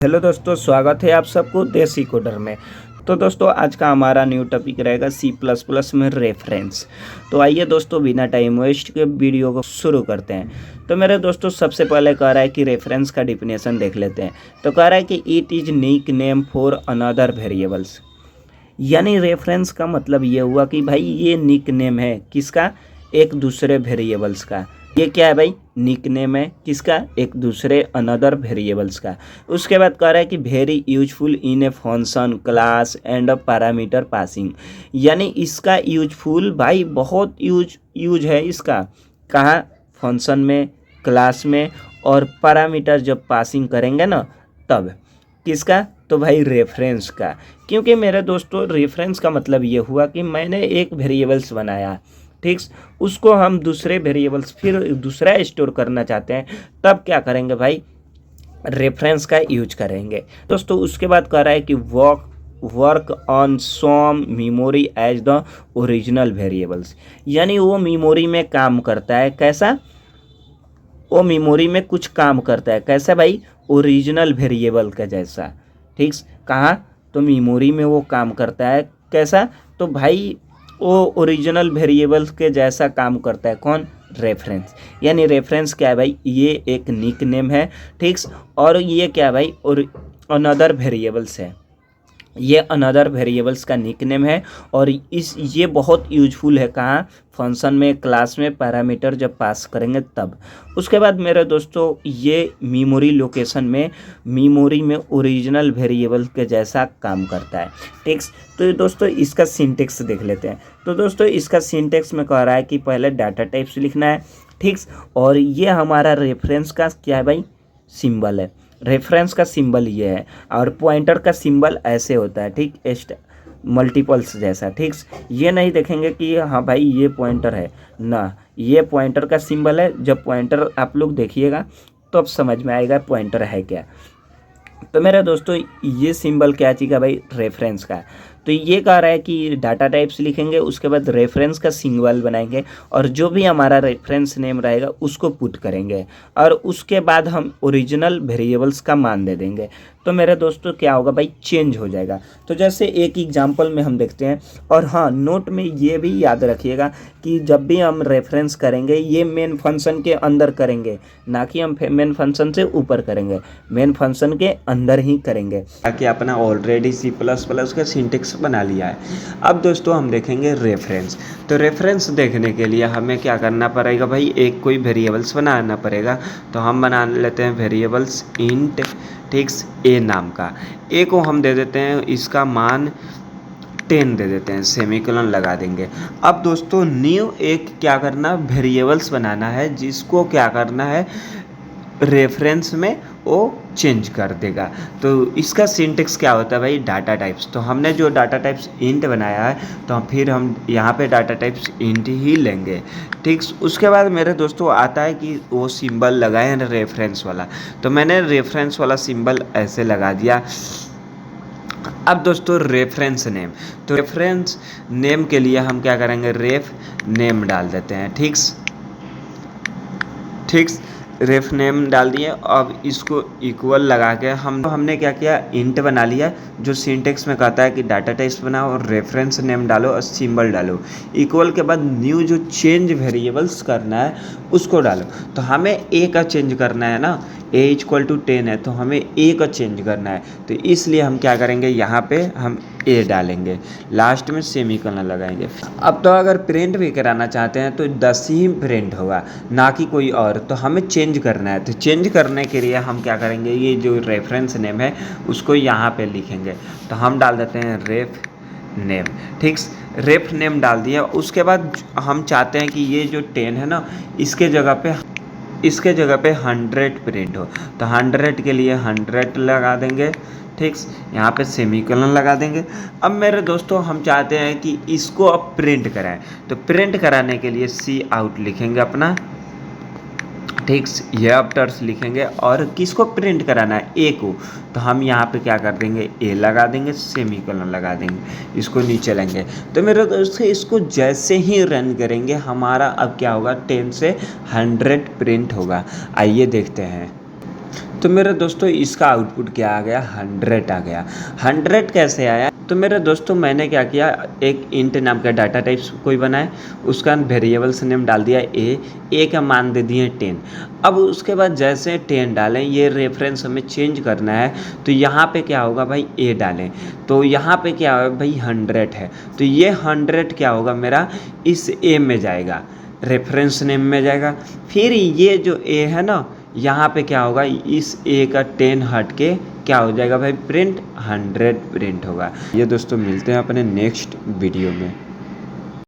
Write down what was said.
Hello दोस्तों, स्वागत है आप सबको देसी कोडर में। तो दोस्तों आज का हमारा न्यू टॉपिक रहेगा C++ में रेफरेंस। तो आइए दोस्तों बिना टाइम वेस्ट के वीडियो को शुरू करते हैं। तो मेरे दोस्तों सबसे पहले कह रहा है कि रेफरेंस का डिफिनेशन देख लेते हैं। तो कह रहा है कि it is nick name for another variables. यानी रेफरेंस का मतलब ये हुआ कि भाई ये निक नेम है किसका, एक दूसरे वेरिएबल्स का। ये क्या है भाई, निक नेम है किसका, एक दूसरे अनदर वेरिएबल्स का। उसके बाद कह रहा है कि very useful in a function class and parameter passing. यानी इसका यूजफुल भाई बहुत यूज है इसका, कहाँ, फंक्शन में, क्लास में और पैरामीटर जब पासिंग करेंगे ना तब। किसका, तो भाई रेफरेंस का। क्योंकि मेरे दोस्तों रेफरेंस का मतलब ये हुआ कि मैंने एक वेरिएबल्स बनाया, ठीक, उसको हम दूसरे वेरिएबल्स फिर दूसरा स्टोर करना चाहते हैं, तब क्या करेंगे भाई, रेफरेंस का यूज करेंगे दोस्तों। उसके बाद कह रहा है कि work on some memory as the original variables. यानी वो मेमोरी में काम करता है, कैसा, वो मेमोरी में कुछ काम करता है कैसा भाई, ओरिजिनल वेरिएबल का जैसा। ठीक, कहाँ, तो मेमोरी में वो काम करता है कैसा, तो भाई वो ओरिजिनल वेरिएबल्स के जैसा काम करता है। कौन, रेफरेंस। यानी रेफरेंस क्या है भाई, ये एक निक नेम है, ठीक, और ये क्या है भाई, और अनदर वेरिएबल्स है, ये अनदर वेरिएबल्स का निक नेम है। और ये बहुत यूजफुल है कहाँ, फंक्शन में, क्लास में, पैरामीटर जब पास करेंगे तब। उसके बाद मेरे दोस्तों ये मेमोरी लोकेशन में, मेमोरी में ओरिजिनल वेरिएबल के जैसा काम करता है, ठीक। तो दोस्तों इसका सिंटेक्स देख लेते हैं। तो दोस्तों इसका सिंटेक्स में कह रहा है कि पहले डाटा टाइप्स लिखना है, ठीक, और ये हमारा रेफरेंस का क्या है भाई, सिंबल है। रेफरेंस का सिंबल ये है, और पॉइंटर का सिंबल ऐसे होता है, ठीक, मल्टीपल्स जैसा, ठीक। ये नहीं देखेंगे कि हाँ भाई ये पॉइंटर है ना, ये पॉइंटर का सिंबल है। जब पॉइंटर आप लोग देखिएगा तो अब समझ में आएगा पॉइंटर है क्या। तो मेरे दोस्तों ये सिंबल क्या चीज़ का भाई, रेफरेंस का। तो ये कह रहा है कि डाटा टाइप्स लिखेंगे, उसके बाद रेफरेंस का सिंबल बनाएंगे, और जो भी हमारा रेफरेंस नेम रहेगा उसको पुट करेंगे, और उसके बाद हम ओरिजिनल वेरिएबल्स का मान दे देंगे। तो मेरे दोस्तों क्या होगा भाई, चेंज हो जाएगा। तो जैसे एक एग्जांपल में हम देखते हैं। और हाँ, नोट में ये भी याद रखिएगा कि जब भी हम रेफरेंस करेंगे ये मेन फंक्शन के अंदर करेंगे, ना कि हम मेन फंक्शन से ऊपर करेंगे, मेन फंक्शन के अंदर ही करेंगे। ताकि अपना ऑलरेडी C++ का सिंटेक्स बना लिया है। अब दोस्तों हम देखेंगे रेफरेंस। तो रेफरेंस देखने के लिए हमें क्या करना पड़ेगा भाई, एक कोई वेरिएबल्स बनाना पड़ेगा। तो हम बना लेते हैं वेरिएबल्स इंट, ठीक, ए नाम का। ए को हम दे देते हैं, इसका मान 10 दे देते हैं, सेमीकोलन लगा देंगे। अब दोस्तों न्यू एक क्या करना, वेरिएबल्स बनाना है, जिसको क्या करना है, रेफरेंस में वो चेंज कर देगा। तो इसका सिंटेक्स क्या होता है भाई, डाटा टाइप्स। तो हमने जो डाटा टाइप्स इंट बनाया है, तो फिर हम यहाँ पे डाटा टाइप्स इंट ही लेंगे, ठीक। उसके बाद मेरे दोस्तों आता है कि वो सिंबल लगाए रेफरेंस वाला। तो मैंने रेफरेंस वाला सिंबल ऐसे लगा दिया। अब दोस्तों रेफरेंस नेम, तो रेफरेंस नेम के लिए हम क्या करेंगे, रेफ नेम डाल देते हैं, ठीक, रेफ नेम डाल दिए। अब इसको इक्वल लगा के हमने क्या किया, इंट बना लिया, जो सिंटेक्स में कहता है कि डाटा टाइप्स बनाओ और रेफरेंस नेम डालो और सिंबल डालो। इक्वल के बाद न्यू जो चेंज वेरिएबल्स करना है उसको डालो। तो हमें ए का चेंज करना है ना, ए इक्वल टू 10 है, तो हमें ए का चेंज करना है। तो इसलिए हम क्या करेंगे, यहाँ पे हम ए डालेंगे, लास्ट में सेमीकोलन लगाएंगे। अब तो अगर प्रिंट भी कराना चाहते हैं तो 10 ही प्रिंट होगा, ना कि कोई और। तो हमें चेंज करना है, तो चेंज करने के लिए हम क्या करेंगे, ये जो रेफरेंस नेम है उसको यहाँ पे लिखेंगे। तो हम डाल देते हैं रेफ नेम, ठीक, रेफ नेम डाल दिया। उसके बाद हम चाहते हैं कि ये जो 10 है ना, इसके जगह पे 100 प्रिंट हो। तो 100 के लिए 100 लगा देंगे, ठीक, यहाँ पे सेमीकोलन लगा देंगे। अब मेरे दोस्तों हम चाहते हैं कि इसको अब प्रिंट कराएं। तो प्रिंट कराने के लिए सी आउट लिखेंगे अपना, ठीक, ये आफ्टर्स लिखेंगे, और किसको प्रिंट कराना है, ए को। तो हम यहाँ पे क्या कर देंगे, ए लगा देंगे, सेमीकोलन लगा देंगे, इसको नीचे लेंगे। तो मेरे दोस्तों इसको जैसे ही रन करेंगे हमारा अब क्या होगा, 10 से 100 प्रिंट होगा। आइए देखते हैं। तो मेरे दोस्तों इसका आउटपुट क्या आ गया, 100 आ गया। 100 कैसे आया? तो मेरे दोस्तों मैंने क्या किया, एक इंट नाम का डाटा टाइप्स कोई बनाया, उसका वेरिएबल्स नेम डाल दिया ए का मान दे दिए 10। अब उसके बाद जैसे 10 डालें, ये रेफरेंस हमें चेंज करना है, तो यहाँ पे क्या होगा भाई, ए डालें, तो यहाँ पे क्या होगा भाई 100 है, तो ये 100 क्या होगा मेरा इस ए में जाएगा, रेफरेंस नेम में जाएगा। फिर ये जो ए है ना, यहाँ पे क्या होगा, इस ए का 10 हट के क्या हो जाएगा भाई प्रिंट, 100 प्रिंट होगा। ये दोस्तों मिलते हैं अपने नेक्स्ट वीडियो में।